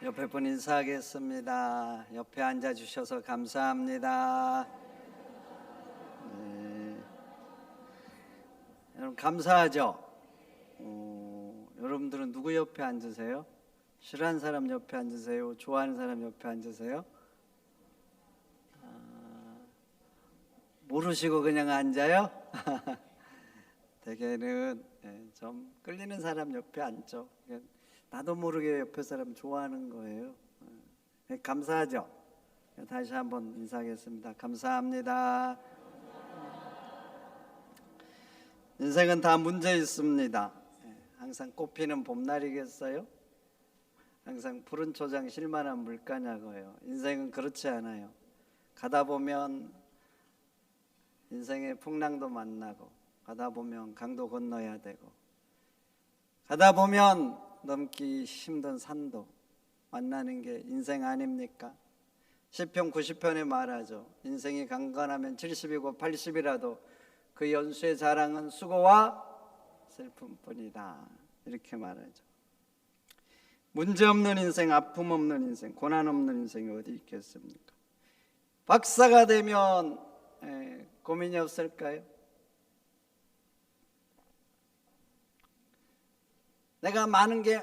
옆에 분 인사하겠습니다. 옆에 앉아주셔서 감사합니다. 여러분 감사하죠? 여러분들은 누구 옆에 앉으세요? 싫어하는 사람 옆에 앉으세요? 좋아하는 사람 옆에 앉으세요? 모르시고 그냥 앉아요? 대개는 좀 끌리는 사람 옆에 앉죠. 나도 모르게 옆에 사람 좋아하는 거예요. 감사하죠? 다시 한번 인사하겠습니다. 감사합니다. 인생은 다 문제 있습니다. 항상 꽃피는 봄날이겠어요? 항상 푸른 초장 실만한 물가냐고요. 인생은 그렇지 않아요. 가다 보면 인생의 풍랑도 만나고, 가다 보면 강도 건너야 되고, 가다 보면 넘기 힘든 산도 만나는 게 인생 아닙니까? 시편 90편에 말하죠. 인생이 강건하면 70이고 80이라도 그 연수의 자랑은 수고와 슬픔뿐이다. 이렇게 말하죠. 문제 없는 인생, 아픔 없는 인생, 고난 없는 인생이 어디 있겠습니까? 박사가 되면 고민이 없을까요? 내가 많은 게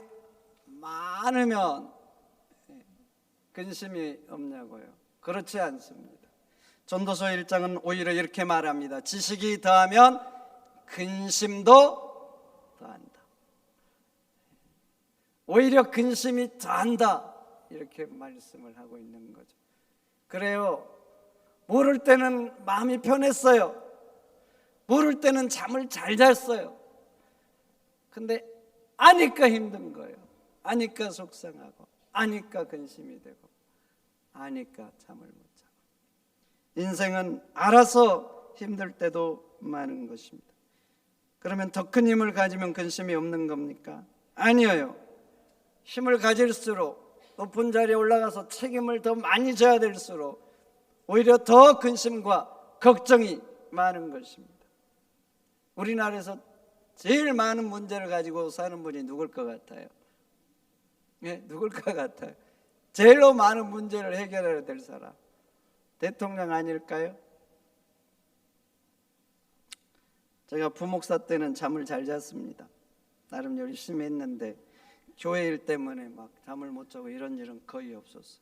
많으면 근심이 없냐고요? 그렇지 않습니다. 전도서 1장은 오히려 이렇게 말합니다. 지식이 더하면 근심도 더한다. 오히려 근심이 더한다. 이렇게 말씀을 하고 있는 거죠. 그래요. 모를 때는 마음이 편했어요. 모를 때는 잠을 잘 잤어요. 근데 아니까 힘든 거예요. 아니까 속상하고, 아니까 근심이 되고, 아니까 잠을 못 자고. 인생은 알아서 힘들 때도 많은 것입니다. 그러면 더 큰 힘을 가지면 근심이 없는 겁니까? 아니에요. 힘을 가질수록, 높은 자리에 올라가서 책임을 더 많이 져야 될수록 오히려 더 근심과 걱정이 많은 것입니다. 우리나라에서 제일 많은 문제를 가지고 사는 분이 누굴 것 같아요? 누굴 것 같아요? 제일로 많은 문제를 해결해야 될 사람, 대통령 아닐까요? 제가 부목사 때는 잠을 잘 잤습니다. 나름 열심히 했는데 교회 일 때문에 막 잠을 못 자고 이런 일은 거의 없었어요.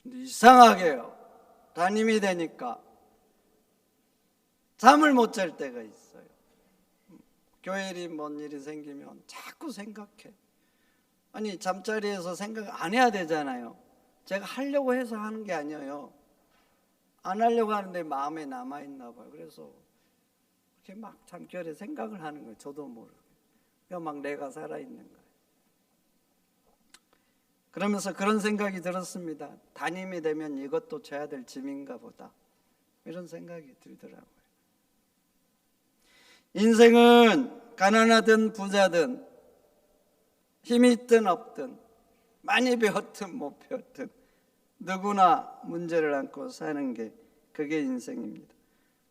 근데 이상하게요, 담임이 되니까 잠을 못 잘 때가 있어요. 교회 일이 뭔 일이 생기면 자꾸 생각해. 아니, 잠자리에서 생각 안 해야 되잖아요. 제가 하려고 해서 하는 게 아니에요. 안 하려고 하는데 마음에 남아있나 봐요. 그래서 이렇게 막 잠결에 생각을 하는 거예요. 저도 모르게. 막 내가 살아있는 거예요. 그러면서 그런 생각이 들었습니다. 담임이 되면 이것도 져야 될 짐인가 보다. 이런 생각이 들더라고요. 인생은 가난하든 부자든 힘이 있든 없든 많이 배웠든 못 배웠든 누구나 문제를 안고 사는 게 그게 인생입니다.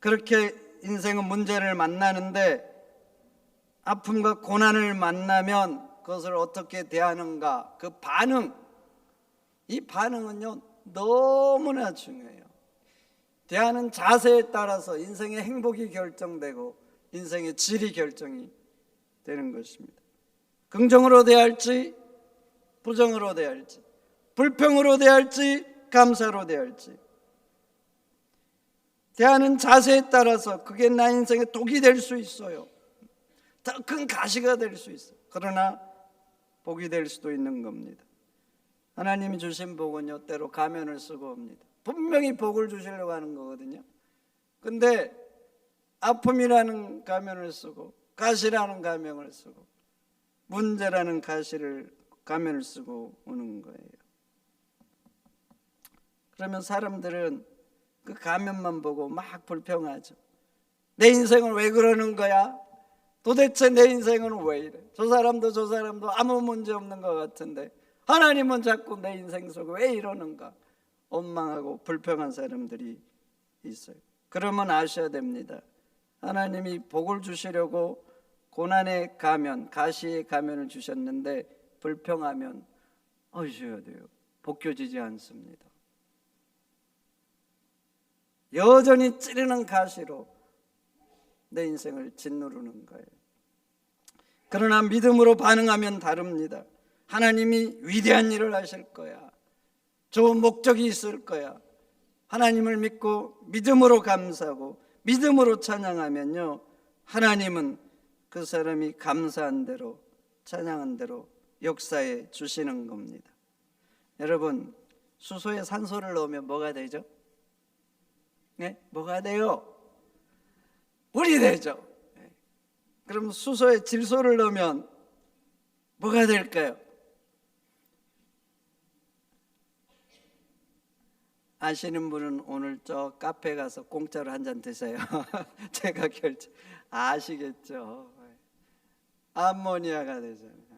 그렇게 인생은 문제를 만나는데 아픔과 고난을 만나면 그것을 어떻게 대하는가, 그 반응, 이 반응은요 너무나 중요해요. 대하는 자세에 따라서 인생의 행복이 결정되고 인생의 질이 결정이 되는 것입니다. 긍정으로 대할지 부정으로 대할지, 불평으로 대할지 감사로 대할지, 대하는 자세에 따라서 그게 나 인생의 독이 될 수 있어요. 더 큰 가시가 될 수 있어요. 그러나 복이 될 수도 있는 겁니다. 하나님이 주신 복은요 때로 가면을 쓰고 옵니다. 분명히 복을 주시려고 하는 거거든요. 근데 아픔이라는 가면을 쓰고, 가시라는 가면을 쓰고, 문제라는 가면을 쓰고 오는 거예요. 그러면 사람들은 그 가면만 보고 막 불평하죠. 내 인생은 왜 그러는 거야? 도대체 내 인생은 왜 이래? 저 사람도 아무 문제 없는 것 같은데 하나님은 자꾸 내 인생 속에 왜 이러는가? 원망하고 불평한 사람들이 있어요. 그러면 아셔야 됩니다. 하나님이 복을 주시려고 고난의 가면, 가시의 가면을 주셨는데 불평하면 하셔야 돼요. 벗겨지지 않습니다. 여전히 찌르는 가시로 내 인생을 짓누르는 거예요. 그러나 믿음으로 반응하면 다릅니다. 하나님이 위대한 일을 하실 거야. 좋은 목적이 있을 거야. 하나님을 믿고 믿음으로 감사하고 믿음으로 찬양하면요, 하나님은 그 사람이 감사한 대로 찬양한 대로 역사해 주시는 겁니다. 여러분, 수소에 산소를 넣으면 뭐가 되죠? 네? 뭐가 돼요? 물이 되죠. 네. 그럼 수소에 질소를 넣으면 뭐가 될까요? 아시는 분은 오늘 저 카페 가서 공짜로 한 잔 드세요. 제가 결제 아시겠죠? 암모니아가 되잖아요.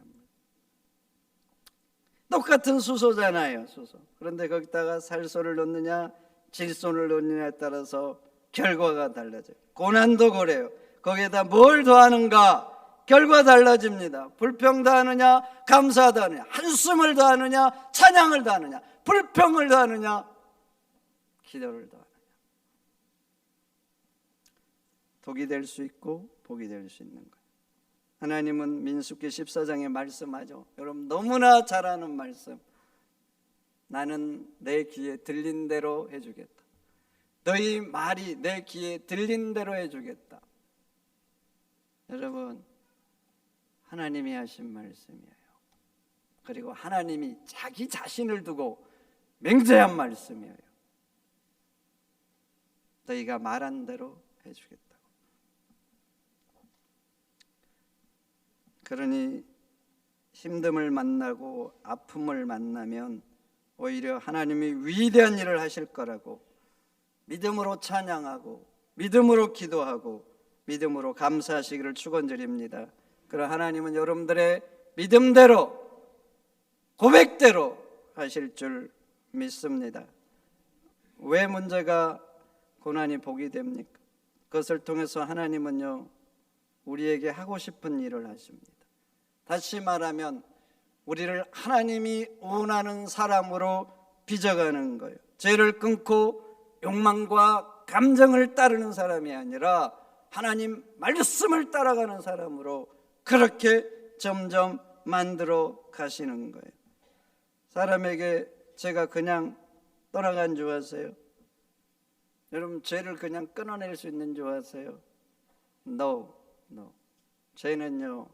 똑같은 수소잖아요, 수소. 그런데 거기다가 살소를 넣느냐 질소를 넣느냐에 따라서 결과가 달라져요. 고난도 그래요. 거기에다 뭘 더하는가 결과 달라집니다. 불평 더하느냐 감사 더하느냐, 한숨을 더하느냐 찬양을 더하느냐, 불평을 더하느냐 기도를 더하느냐. 독이 될 수 있고 복이 될 수 있는 거예요. 하나님은 민수기 14장에 말씀하죠. 여러분 너무나 잘 아는 말씀. 나는 내 귀에 들린 대로 해주겠다. 너희 말이 내 귀에 들린 대로 해주겠다. 여러분, 하나님이 하신 말씀이에요. 그리고 하나님이 자기 자신을 두고 맹세한 말씀이에요. 너희가 말한 대로 해주겠다. 그러니 힘듦을 만나고 아픔을 만나면 오히려 하나님이 위대한 일을 하실 거라고 믿음으로 찬양하고 믿음으로 기도하고 믿음으로 감사하시기를 축원드립니다. 그러나 하나님은 여러분들의 믿음대로 고백대로 하실 줄 믿습니다. 왜 문제가 고난이 복이 됩니까? 그것을 통해서 하나님은요, 우리에게 하고 싶은 일을 하십니다. 다시 말하면 우리를 하나님이 원하는 사람으로 빚어가는 거예요. 죄를 끊고 욕망과 감정을 따르는 사람이 아니라 하나님 말씀을 따라가는 사람으로 그렇게 점점 만들어 가시는 거예요. 사람에게 제가 그냥 떠나간 줄 아세요? 여러분, 죄를 그냥 끊어낼 수 있는 줄 아세요? No. 죄는요,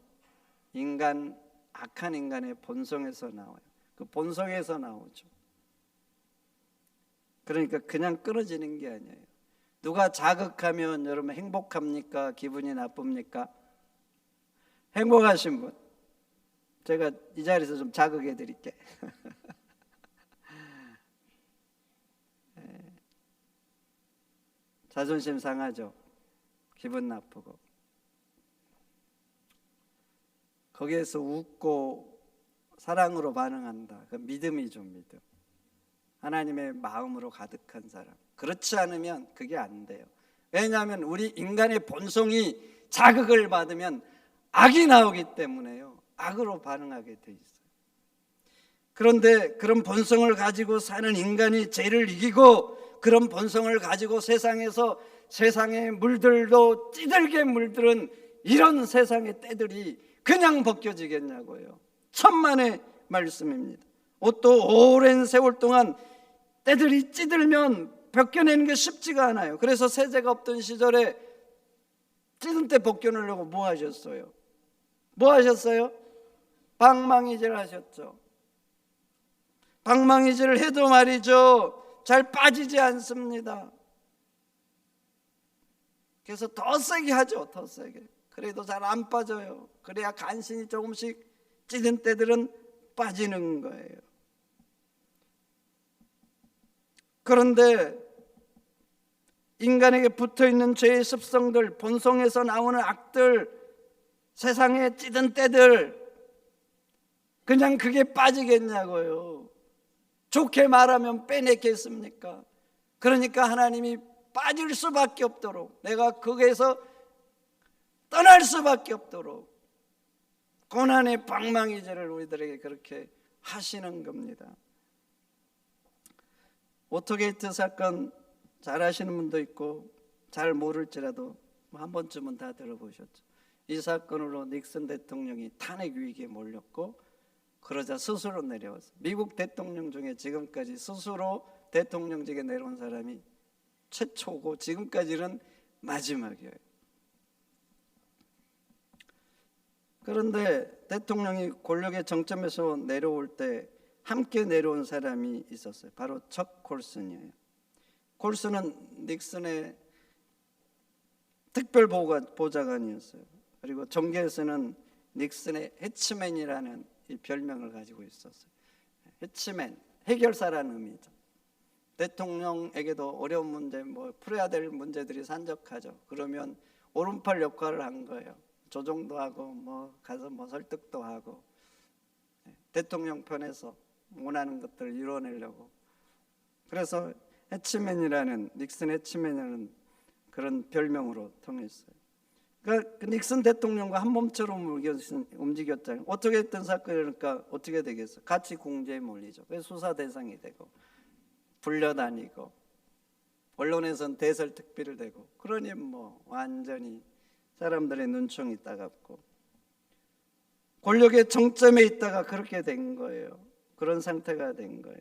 악한 인간의 본성에서 나와요. 그 본성에서 나오죠. 그러니까 그냥 끊어지는 게 아니에요. 누가 자극하면 여러분 행복합니까? 기분이 나쁩니까? 행복하신 분, 제가 이 자리에서 좀 자극해 드릴게. 자존심 상하죠. 기분 나쁘고. 거기에서 웃고 사랑으로 반응한다. 그 믿음이죠, 믿음. 하나님의 마음으로 가득한 사람. 그렇지 않으면 그게 안 돼요. 왜냐하면 우리 인간의 본성이 자극을 받으면 악이 나오기 때문에요. 악으로 반응하게 돼 있어요. 그런데 그런 본성을 가지고 사는 인간이 죄를 이기고 그런 본성을 가지고 세상에서 세상의 물들도 찌들게 물들은 이런 세상의 때들이 그냥 벗겨지겠냐고요. 천만의 말씀입니다. 옷도 오랜 세월 동안 때들이 찌들면 벗겨내는 게 쉽지가 않아요. 그래서 세제가 없던 시절에 찌든 때 벗겨내려고 뭐 하셨어요? 뭐 하셨어요? 방망이질 하셨죠. 방망이질을 해도 말이죠, 잘 빠지지 않습니다. 그래서 더 세게 하죠. 더 세게. 그래도 잘 안 빠져요. 그래야 간신히 조금씩 찌든 때들은 빠지는 거예요. 그런데 인간에게 붙어있는 죄의 습성들, 본성에서 나오는 악들, 세상에 찌든 때들, 그냥 그게 빠지겠냐고요. 좋게 말하면 빼내겠습니까? 그러니까 하나님이 빠질 수밖에 없도록, 내가 거기에서 떠날 수밖에 없도록 고난의 방망이질을 우리들에게 그렇게 하시는 겁니다. 오토게이트 사건 잘 아시는 분도 있고 잘 모를지라도 한 번쯤은 다 들어보셨죠. 이 사건으로 닉슨 대통령이 탄핵 위기에 몰렸고 그러자 스스로 내려왔어요. 미국 대통령 중에 지금까지 스스로 대통령직에 내려온 사람이 최초고 지금까지는 마지막이에요. 그런데 대통령이 권력의 정점에서 내려올 때 함께 내려온 사람이 있었어요. 바로 척 콜슨이에요. 콜슨은 닉슨의 특별보좌관이었어요. 그리고 정계에서는 닉슨의 해치맨이라는 이 별명을 가지고 있었어요. 해치맨, 해결사라는 의미죠. 대통령에게도 어려운 문제, 풀어야 될 문제들이 산적하죠. 그러면 오른팔 역할을 한 거예요. 조정도 하고 가서 설득도 하고 대통령 편에서 원하는 것들을 이뤄내려고. 그래서 해치맨이라는, 닉슨 해치맨이라는 그런 별명으로 통했어요. 그러니까 닉슨 대통령과 한 몸처럼 움직였잖아요. 어떻게 했던 사건이니까 어떻게 되겠어? 같이 공제에 몰리죠. 그래서 수사 대상이 되고 불려다니고 언론에선 대설특비를 대고, 그러니 완전히 사람들의 눈총이 따갑고 권력의 정점에 있다가 그렇게 된 거예요. 그런 상태가 된 거예요.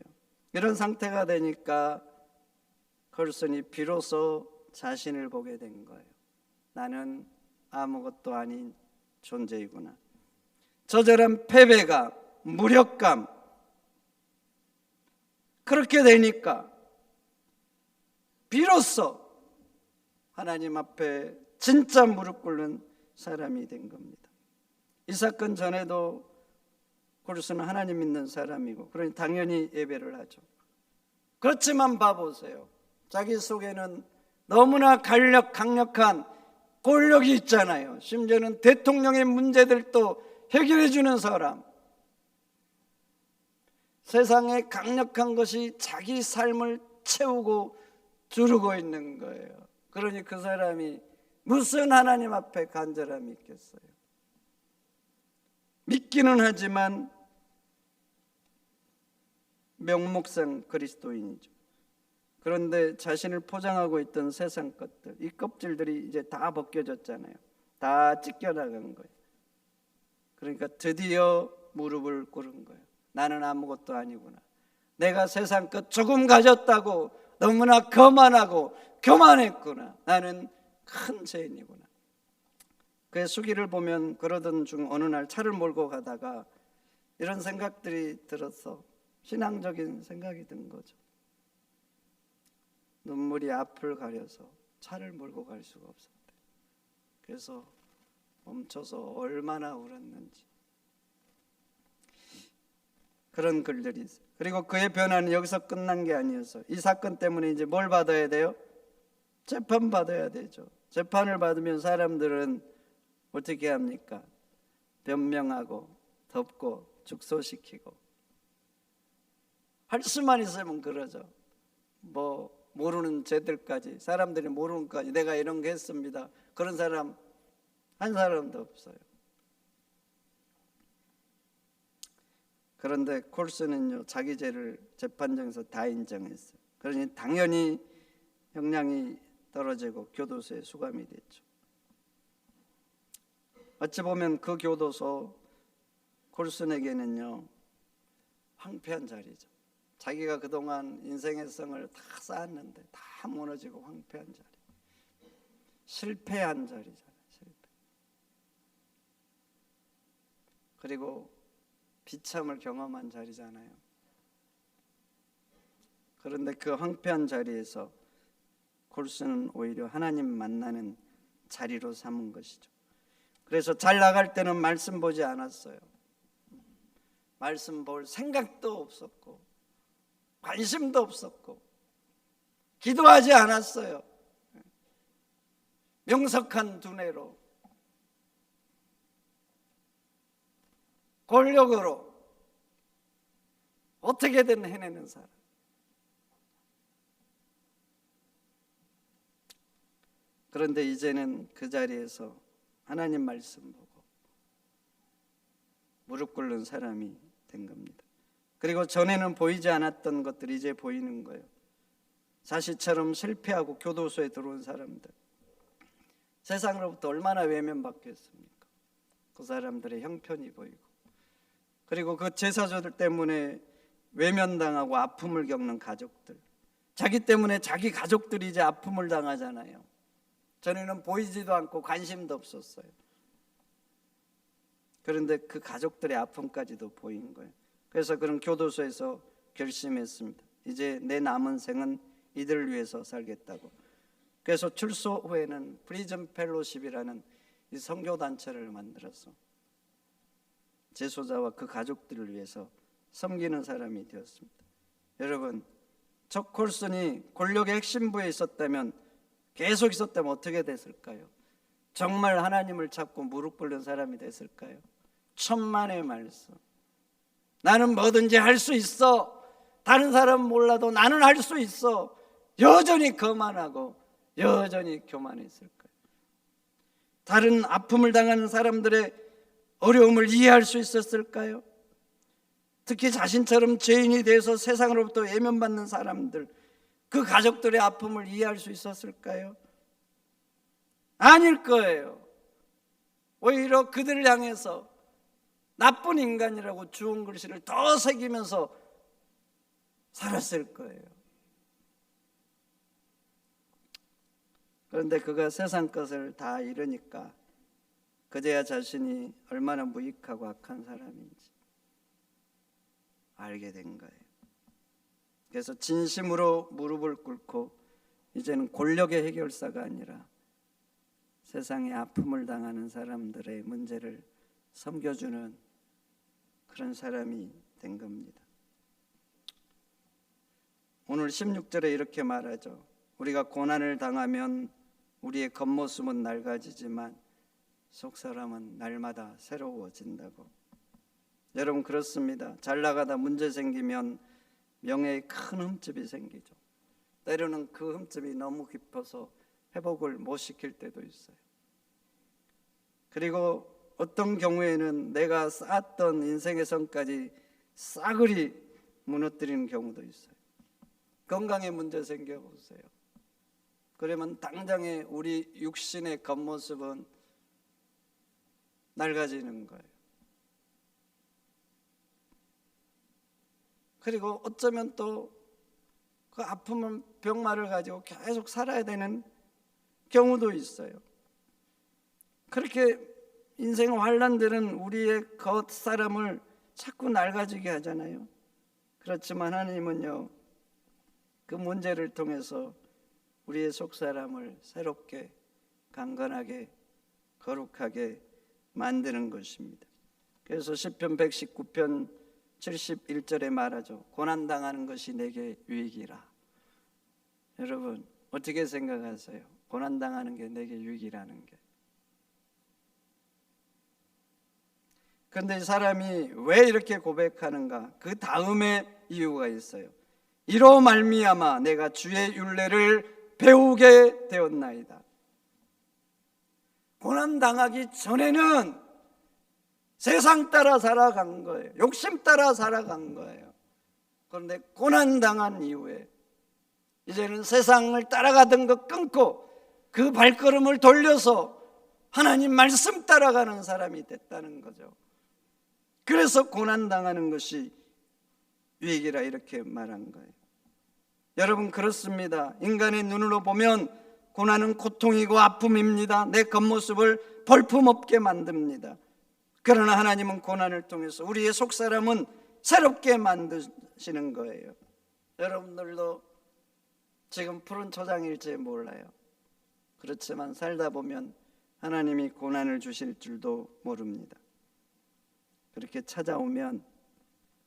이런 상태가 되니까 콜슨이 비로소 자신을 보게 된 거예요. 나는 아무것도 아닌 존재이구나. 저절한 패배감, 무력감, 그렇게 되니까 비로소 하나님 앞에 진짜 무릎 꿇는 사람이 된 겁니다. 이 사건 전에도 콜슨은 하나님 믿는 사람이고 그러니 당연히 예배를 하죠. 그렇지만 봐보세요. 자기 속에는 너무나 강력한 권력이 있잖아요. 심지어는 대통령의 문제들도 해결해 주는 사람. 세상에 강력한 것이 자기 삶을 채우고 두르고 있는 거예요. 그러니 그 사람이 무슨 하나님 앞에 간절함이 있겠어요. 믿기는 하지만 명목상 그리스도인이죠. 그런데 자신을 포장하고 있던 세상 것들, 이 껍질들이 이제 다 벗겨졌잖아요. 다 찢겨나간 거예요. 그러니까 드디어 무릎을 꿇은 거예요. 나는 아무것도 아니구나. 내가 세상 것 조금 가졌다고 너무나 거만하고 교만했구나. 나는 큰 죄인이구나. 그의 수기를 보면 그러던 중 어느 날 차를 몰고 가다가 이런 생각들이 들어서 신앙적인 생각이 든 거죠. 눈물이 앞을 가려서 차를 몰고 갈 수가 없었대. 그래서 멈춰서 얼마나 울었는지. 그런 글들이 있어요. 그리고 그의 변화는 여기서 끝난 게 아니어서 이 사건 때문에 이제 뭘 받아야 돼요? 재판 받아야 되죠. 재판을 받으면 사람들은 어떻게 합니까? 변명하고 덮고 축소시키고 할 수만 있으면 그러죠. 모르는 죄들까지, 사람들이 모르는 것까지 내가 이런 거 했습니다. 그런 사람 한 사람도 없어요. 그런데 콜슨은요, 자기 죄를 재판정에서 다 인정했어요. 그러니 당연히 형량이 떨어지고 교도소에 수감이 됐죠. 어찌 보면 그 교도소 콜슨에게는요 황폐한 자리죠. 자기가 그동안 인생의 성을 다 쌓았는데 다 무너지고 황폐한 자리, 실패한 자리잖아요. 실패. 그리고 비참을 경험한 자리잖아요. 그런데 그 황폐한 자리에서 콜슨은 오히려 하나님 만나는 자리로 삼은 것이죠. 그래서 잘 나갈 때는 말씀 보지 않았어요. 말씀 볼 생각도 없었고 관심도 없었고 기도하지 않았어요. 명석한 두뇌로 권력으로 어떻게든 해내는 사람. 그런데 이제는 그 자리에서 하나님 말씀 보고 무릎 꿇는 사람이 된 겁니다. 그리고 전에는 보이지 않았던 것들이 이제 보이는 거예요. 자시처럼 실패하고 교도소에 들어온 사람들, 세상으로부터 얼마나 외면받겠습니까? 그 사람들의 형편이 보이고, 그리고 그 제사장들 때문에 외면당하고 아픔을 겪는 가족들, 자기 때문에 자기 가족들이 이제 아픔을 당하잖아요. 전에는 보이지도 않고 관심도 없었어요. 그런데 그 가족들의 아픔까지도 보인 거예요. 그래서 그런 교도소에서 결심했습니다. 이제 내 남은 생은 이들을 위해서 살겠다고. 그래서 출소 후에는 프리즌 펠로십이라는 이 선교단체를 만들어서 재소자와 그 가족들을 위해서 섬기는 사람이 되었습니다. 여러분, 적 콜슨이 권력의 핵심부에 있었다면, 계속 있었다면 어떻게 됐을까요? 정말 하나님을 찾고 무릎 꿇는 사람이 됐을까요? 천만의 말씀. 나는 뭐든지 할 수 있어. 다른 사람은 몰라도 나는 할 수 있어. 여전히 거만하고 여전히 교만했을까요? 다른 아픔을 당하는 사람들의 어려움을 이해할 수 있었을까요? 특히 자신처럼 죄인이 돼서 세상으로부터 외면받는 사람들, 그 가족들의 아픔을 이해할 수 있었을까요? 아닐 거예요. 오히려 그들을 향해서 나쁜 인간이라고 주운 글씨를 더 새기면서 살았을 거예요. 그런데 그가 세상 것을 다 잃으니까 그제야 자신이 얼마나 무익하고 악한 사람인지 알게 된 거예요. 그래서 진심으로 무릎을 꿇고 이제는 권력의 해결사가 아니라 세상에 아픔을 당하는 사람들의 문제를 섬겨주는 그런 사람이 된 겁니다. 오늘 16절에 이렇게 말하죠. 우리가 고난을 당하면 우리의 겉모습은 낡아지지만 속사람은 날마다 새로워진다고. 여러분, 그렇습니다. 잘 나가다 문제 생기면 명예에 큰 흠집이 생기죠. 때로는 그 흠집이 너무 깊어서 회복을 못 시킬 때도 있어요. 그리고 어떤 경우에는 내가 쌓았던 인생의 성까지 싸그리 무너뜨리는 경우도 있어요. 건강에 문제 생겨보세요. 그러면 당장에 우리 육신의 겉모습은 낡아지는 거예요. 그리고 어쩌면 또 그 아픔은 병마를 가지고 계속 살아야 되는 경우도 있어요. 그렇게 인생의 환난들은 우리의 겉사람을 자꾸 낡아지게 하잖아요. 그렇지만 하나님은요, 그 문제를 통해서 우리의 속사람을 새롭게, 강건하게, 거룩하게 만드는 것입니다. 그래서 시편 119편 71절에 말하죠. 고난당하는 것이 내게 유익이라. 여러분, 어떻게 생각하세요? 고난당하는 게 내게 유익이라는 게. 그런데 이 사람이 왜 이렇게 고백하는가? 그 다음에 이유가 있어요. 이로 말미암아 내가 주의 율례를 배우게 되었나이다. 고난당하기 전에는 세상 따라 살아간 거예요. 욕심 따라 살아간 거예요. 그런데 고난당한 이후에 이제는 세상을 따라가던 것 끊고 그 발걸음을 돌려서 하나님 말씀 따라가는 사람이 됐다는 거죠. 그래서 고난당하는 것이 유익이라 이렇게 말한 거예요. 여러분, 그렇습니다. 인간의 눈으로 보면 고난은 고통이고 아픔입니다. 내 겉모습을 볼품없게 만듭니다. 그러나 하나님은 고난을 통해서 우리의 속사람은 새롭게 만드시는 거예요. 여러분들도 지금 푸른 초장일지 몰라요. 그렇지만 살다 보면 하나님이 고난을 주실 줄도 모릅니다. 그렇게 찾아오면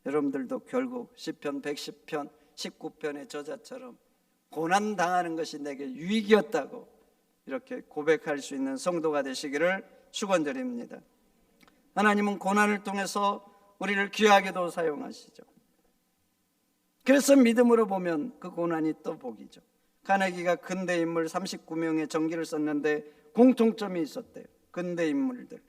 여러분들도 결국 시편 110편 19편의 저자처럼 고난당하는 것이 내게 유익이었다고 이렇게 고백할 수 있는 성도가 되시기를 축원드립니다. 하나님은 고난을 통해서 우리를 귀하게도 사용하시죠. 그래서 믿음으로 보면 그 고난이 또 복이죠. 카네기가 근대 인물 39명의 전기를 썼는데 공통점이 있었대요. 근대 인물들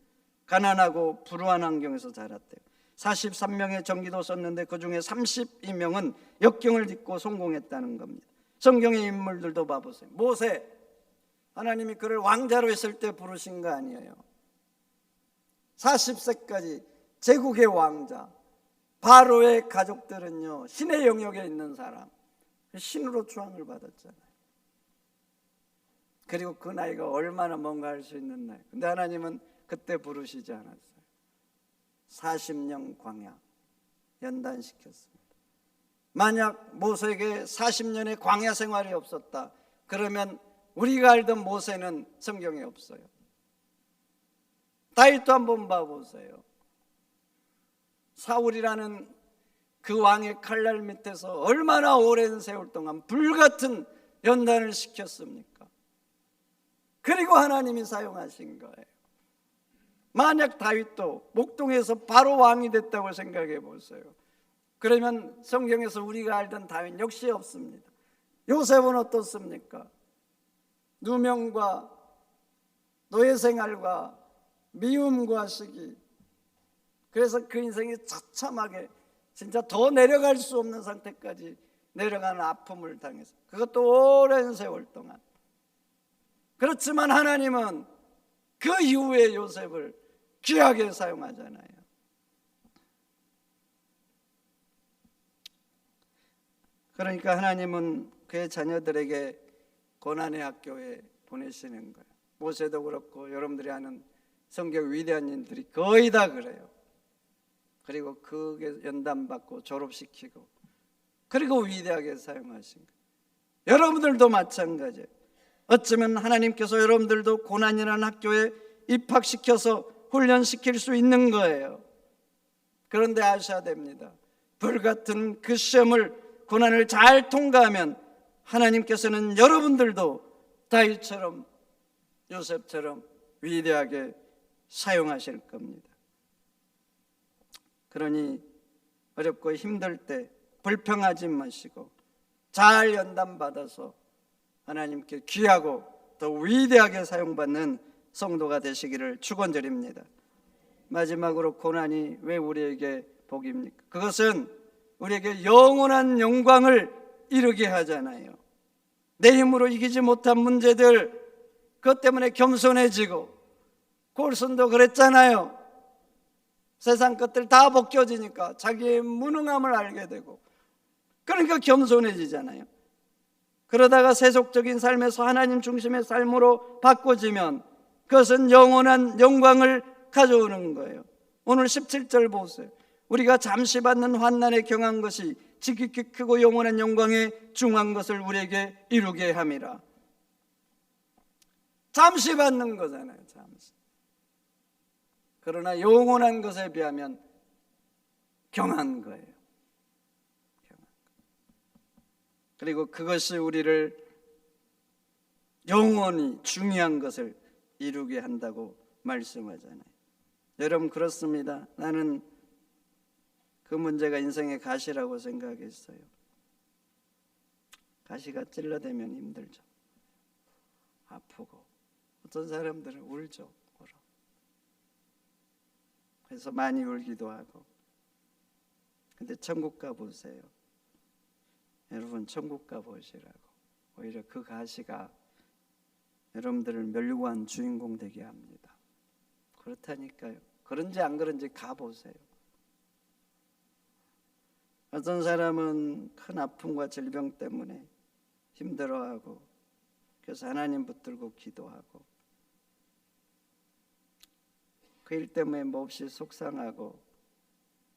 가난하고 불우한 환경에서 자랐대요. 43명의 전기도 썼는데 그 중에 32명은 역경을 딛고 성공했다는 겁니다. 성경의 인물들도 봐보세요. 모세, 하나님이 그를 왕자로 했을 때 부르신 거 아니에요. 40세까지 제국의 왕자. 바로의 가족들은요, 신의 영역에 있는 사람, 신으로 추앙을 받았잖아요. 그리고 그 나이가 얼마나 뭔가 할 수 있는 나이. 근데 하나님은 그때 부르시지 않았어요. 40년 광야 연단시켰습니다. 만약 모세에게 40년의 광야 생활이 없었다 그러면 우리가 알던 모세는 성경에 없어요. 다윗도 한번 봐보세요. 사울이라는 그 왕의 칼날 밑에서 얼마나 오랜 세월 동안 불같은 연단을 시켰습니까? 그리고 하나님이 사용하신 거예요. 만약 다윗도 목동에서 바로 왕이 됐다고 생각해 보세요. 그러면 성경에서 우리가 알던 다윗 역시 없습니다. 요셉은 어떻습니까? 누명과 노예 생활과 미움과 시기, 그래서 그 인생이 처참하게 진짜 더 내려갈 수 없는 상태까지 내려가는 아픔을 당해서, 그것도 오랜 세월 동안. 그렇지만 하나님은 그 이후에 요셉을 귀하게 사용하잖아요. 그러니까 하나님은 그의 자녀들에게 고난의 학교에 보내시는 거예요. 모세도 그렇고 여러분들이 아는 성경 위대한 인들이 거의 다 그래요. 그리고 그게 연단받고 졸업시키고 그리고 위대하게 사용하신 거예요. 여러분들도 마찬가지예요. 어쩌면 하나님께서 여러분들도 고난이라는 학교에 입학시켜서 훈련시킬 수 있는 거예요. 그런데 아셔야 됩니다. 불같은 그 시험을, 고난을 잘 통과하면 하나님께서는 여러분들도 다윗처럼 요셉처럼 위대하게 사용하실 겁니다. 그러니 어렵고 힘들 때 불평하지 마시고 잘 연단받아서 하나님께 귀하고 더 위대하게 사용받는 성도가 되시기를 축원드립니다. 마지막으로, 고난이 왜 우리에게 복입니까? 그것은 우리에게 영원한 영광을 이루게 하잖아요. 내 힘으로 이기지 못한 문제들, 그것 때문에 겸손해지고, 골슨도 그랬잖아요. 세상 것들 다 벗겨지니까 자기의 무능함을 알게 되고, 그러니까 겸손해지잖아요. 그러다가 세속적인 삶에서 하나님 중심의 삶으로 바꿔지면 그것은 영원한 영광을 가져오는 거예요. 오늘 17절 보세요. 우리가 잠시 받는 환난에 경한 것이 지극히 크고 영원한 영광에 중한 것을 우리에게 이루게 함이라. 잠시 받는 거잖아요. 잠시. 그러나 영원한 것에 비하면 경한 거예요. 그리고 그것이 우리를 영원히 중요한 것을 이루게 한다고 말씀하잖아요. 여러분, 그렇습니다. 나는 그 문제가 인생의 가시라고 생각했어요. 가시가 찔러대면 힘들죠. 아프고, 어떤 사람들은 울죠. 울어. 그래서 많이 울기도 하고. 근데 천국 가보세요. 여러분, 천국 가보시라고. 오히려 그 가시가 여러분들을 멸류관 주인공 되게 합니다. 그렇다니까요. 그런지 안 그런지 가보세요. 어떤 사람은 큰 아픔과 질병 때문에 힘들어하고, 그래서 하나님 붙들고 기도하고, 그 일 때문에 몹시 속상하고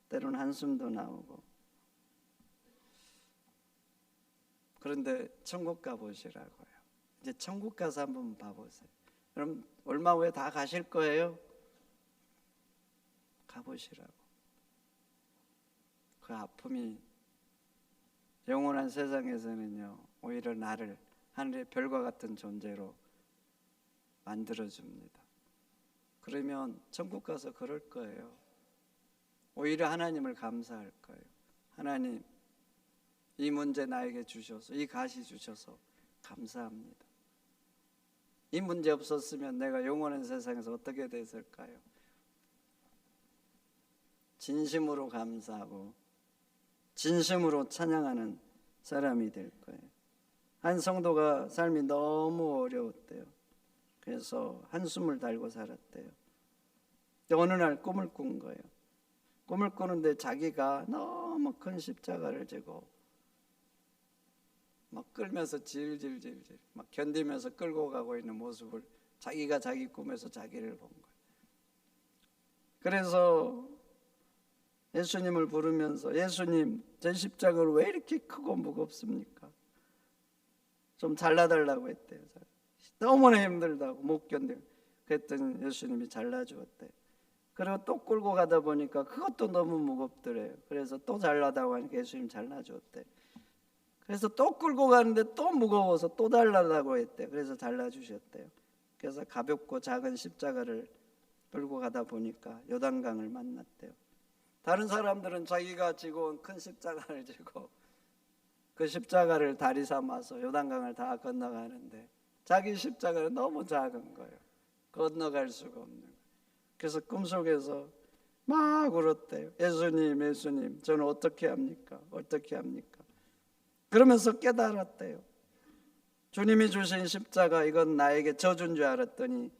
때로는 한숨도 나오고. 그런데 천국 가보시라고요. 이제 천국 가서 한번 봐보세요. 그럼 얼마 후에 다 가실 거예요? 가보시라고. 그 아픔이 영원한 세상에서는요, 오히려 나를 하늘의 별과 같은 존재로 만들어줍니다. 그러면 천국 가서 그럴 거예요. 오히려 하나님을 감사할 거예요. 하나님, 이 문제 나에게 주셔서, 이 가시 주셔서 감사합니다. 이 문제 없었으면 내가 영원한 세상에서 어떻게 됐을까요? 진심으로 감사하고 진심으로 찬양하는 사람이 될 거예요. 한 성도가 삶이 너무 어려웠대요. 그래서 한숨을 달고 살았대요. 근데 어느 날 꿈을 꾼 거예요. 꿈을 꾸는데 자기가 너무 큰 십자가를 지고 막 끌면서 질질질질 막 견디면서 끌고 가고 있는 모습을 자기가 자기 꿈에서 자기를 본 거예요. 그래서 예수님을 부르면서 예수님, 제 십자가를 왜 이렇게 크고 무겁습니까? 좀 잘라달라고 했대요. 너무나 힘들다고 못 견뎌. 그랬더니 예수님이 잘라주었대요. 그리고 또 끌고 가다 보니까 그것도 너무 무겁더래요. 그래서 또 잘라다고 하니까 예수님 잘라주었대요. 그래서 또 끌고 가는데 또 무거워서 또 달라고 했대요. 그래서 잘라주셨대요. 그래서 가볍고 작은 십자가를 끌고 가다 보니까 요단강을 만났대요. 다른 사람들은 자기가 지고 온 큰 십자가를 지고 그 십자가를 다리 삼아서 요단강을 다 건너가는데 자기 십자가는 너무 작은 거예요. 건너갈 수가 없는 거예요. 그래서 꿈속에서 막 울었대요. 예수님, 예수님, 저는 어떻게 합니까? 어떻게 합니까? 그러면서 깨달았대요. 주님이 주신 십자가, 이건 나에게 저주인 줄 알았더니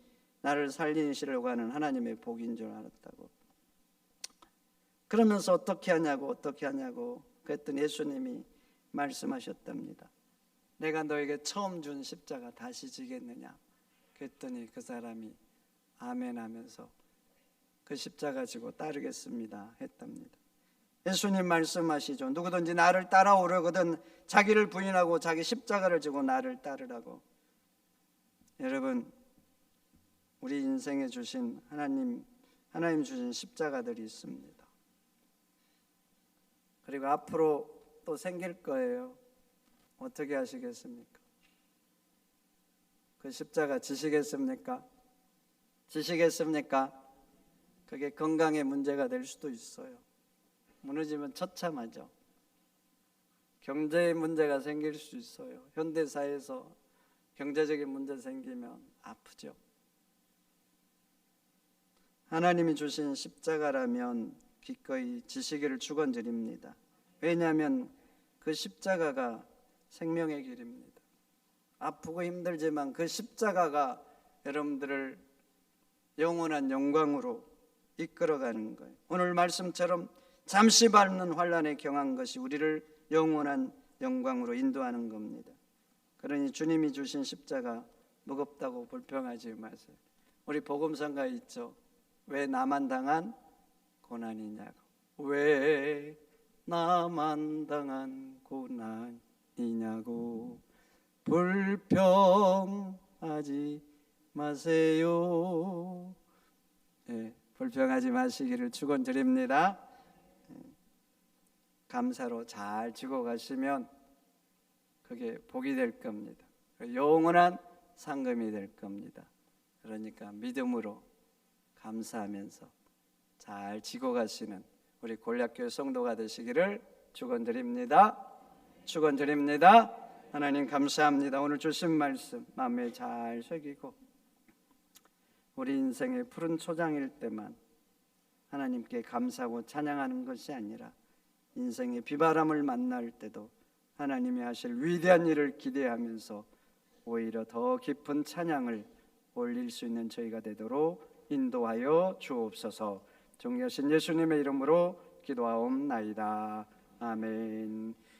나를 살리시려고 하는 하나님의 복인 줄 알았다고. 그러면서 어떻게 하냐고 그랬더니 예수님이 말씀하셨답니다. 내가 너에게 처음 준 십자가 다시 지겠느냐? 그랬더니 그 사람이 아멘 하면서 그 십자가 지고 따르겠습니다 했답니다. 예수님 말씀하시죠. 누구든지 나를 따라오려거든 자기를 부인하고 자기 십자가를 지고 나를 따르라고. 여러분, 우리 인생에 주신 하나님 주신 십자가들이 있습니다. 그리고 앞으로 또 생길 거예요. 어떻게 하시겠습니까? 그 십자가 지시겠습니까? 지시겠습니까? 그게 건강에 문제가 될 수도 있어요. 무너지면 처참하죠. 경제에 문제가 생길 수 있어요. 현대사회에서 경제적인 문제 생기면 아프죠. 하나님이 주신 십자가라면 기꺼이 지시기를 축원드립니다. 왜냐하면 그 십자가가 생명의 길입니다. 아프고 힘들지만 그 십자가가 여러분들을 영원한 영광으로 이끌어가는 거예요. 오늘 말씀처럼 잠시 밟는 환난에 경한 것이 우리를 영원한 영광으로 인도하는 겁니다. 그러니 주님이 주신 십자가 무겁다고 불평하지 마세요. 우리 복음성가에 있죠. 왜 나만 당한 고난이냐고. 왜 나만 당한 고난이냐고 불평하지 마세요. 네, 불평하지 마시기를 축원드립니다. 감사로 잘 지고 가시면 그게 복이 될 겁니다. 영원한 상금이 될 겁니다. 그러니까 믿음으로 감사하면서 잘 지고 가시는 우리 골략교회 성도가 되시기를 축원드립니다. 축원드립니다. 하나님 감사합니다. 오늘 주신 말씀 마음에 잘 새기고 우리 인생의 푸른 초장일 때만 하나님께 감사하고 찬양하는 것이 아니라 인생의 비바람을 만날 때도 하나님이 하실 위대한 일을 기대하면서 오히려 더 깊은 찬양을 올릴 수 있는 저희가 되도록 인도하여 주옵소서. 존귀하신 예수님의 이름으로 기도하옵나이다. 아멘.